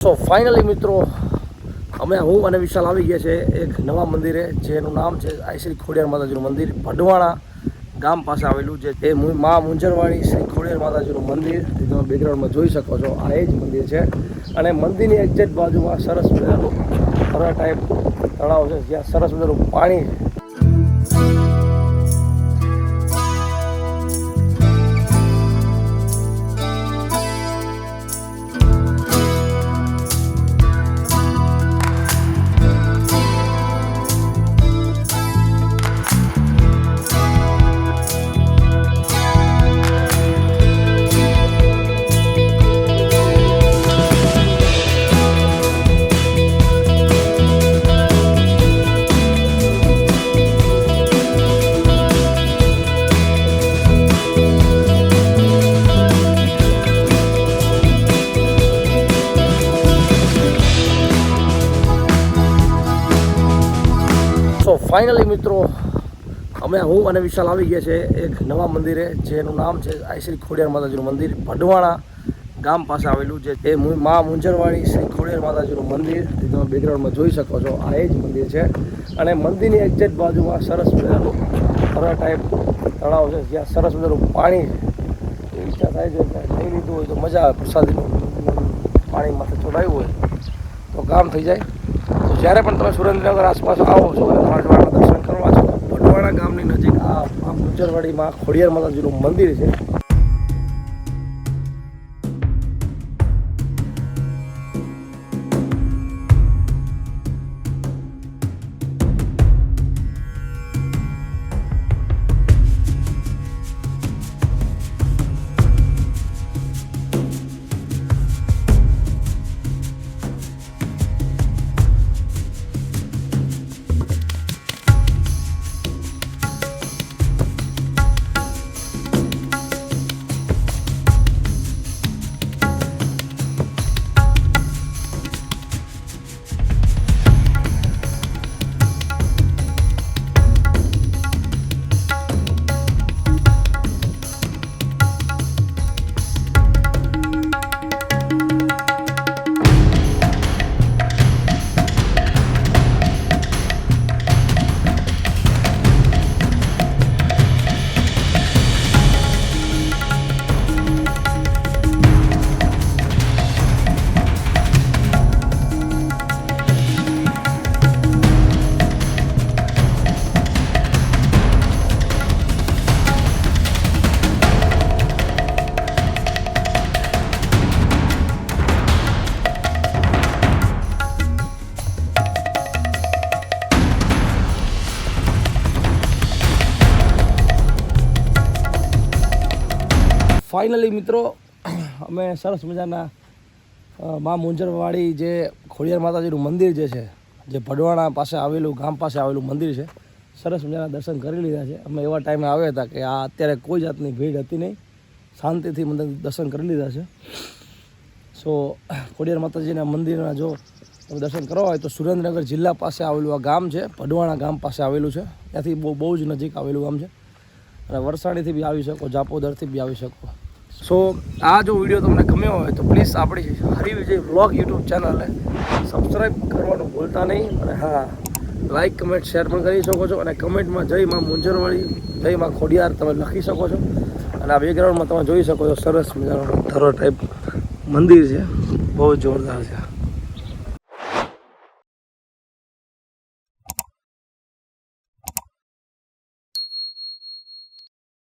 So finally મિત્રો હું અને વિશાલ આવી ગયા છે એક નવા મંદિરે, જેનું નામ છે શ્રી ખોડિયાર માતાજીનું મંદિર. ભડવાણા ગામ પાસે આવેલું છે. એ મા મુંજરવાડી શ્રી ખોડિયાર માતાજીનું મંદિર તમે બેકગ્રાઉન્ડમાં જોઈ શકો છો. આ એ જ મંદિર છે અને મંદિરની એક્ઝેક્ટ બાજુમાં સરસ મજાનું તળાવ ટાઈપ તળાવ છે, જ્યાં સરસ મજાનું પાણી છે. ફાઇનલી મિત્રો હું અને વિશાલ આવી ગયા છે એક નવા મંદિરે, જેનું નામ છે શ્રી ખોડિયાર માતાજીનું મંદિર. ભડવાણા ગામ પાસે આવેલું છે. એ મા મુંજરવાડી શ્રી ખોડિયાર માતાજીનું મંદિર તમે બેકગ્રાઉન્ડમાં જોઈ શકો છો. આ એ જ મંદિર છે અને મંદિરની એક્ઝેક્ટ બાજુમાં સરસ મજાનું તળાવ ટાઈપ તળાવ છે, જ્યાં સરસ મજાનું પાણી છે. ઈચ્છા થાય છે કે લઈ લીધું હોય તો મજા આવે, પ્રસાદીનું પાણી માથે ચડાવ્યું હોય તો કામ થઈ જાય. તો જ્યારે પણ તમે સુરેન્દ્રનગર આસપાસ આવો છો અને ભડવાણા દર્શન કરવા છો, ભડવાણા ગામની નજીક આ મુંજરવાડીમાં ખોડિયાર માતાજીનું મંદિર છે. ફાઇનલી મિત્રો અમે સરસ મજાના મા મુંજરવાડી જે ખોડિયાર માતાજીનું મંદિર જે ભડવાણા પાસે આવેલું ગામ પાસે આવેલું મંદિર છે, સરસ મજાના દર્શન કરી લીધા છે. અમે એવા ટાઈમે આવ્યા હતા કે આ અત્યારે કોઈ જાતની ભીડ હતી નહીં, શાંતિથી દર્શન કરી લીધા છે. સો ખોડિયાર માતાજીના મંદિરના જો તમે દર્શન કરવા હોય તો સુરેન્દ્રનગર જિલ્લા પાસે આવેલું આ ગામ છે, ભડવાણા ગામ પાસે આવેલું છે. ત્યાંથી બહુ જ નજીક આવેલું ગામ છે અને વરસાણીથી બી આવી શકો, જાપોદરથી બી આવી શકો. સો આ જો વિડીયો તમને ગમ્યો હોય તો પ્લીઝ આપણી હરિવિજય વ્લોગ યુટ્યુબ ચેનલને સબસ્ક્રાઈબ કરવાનું ભૂલતા નહીં. અને હા, લાઇક કમેન્ટ શેર પણ કરી શકો છો અને કમેન્ટમાં જય માં મુંજરવાડી, જય માં ખોડિયાર તમે લખી શકો છો. અને આ બેકગ્રાઉન્ડમાં તમે જોઈ શકો છો સરસ મજાનો ધરો ટાઈપ મંદિર છે, બહુ જોરદાર છે.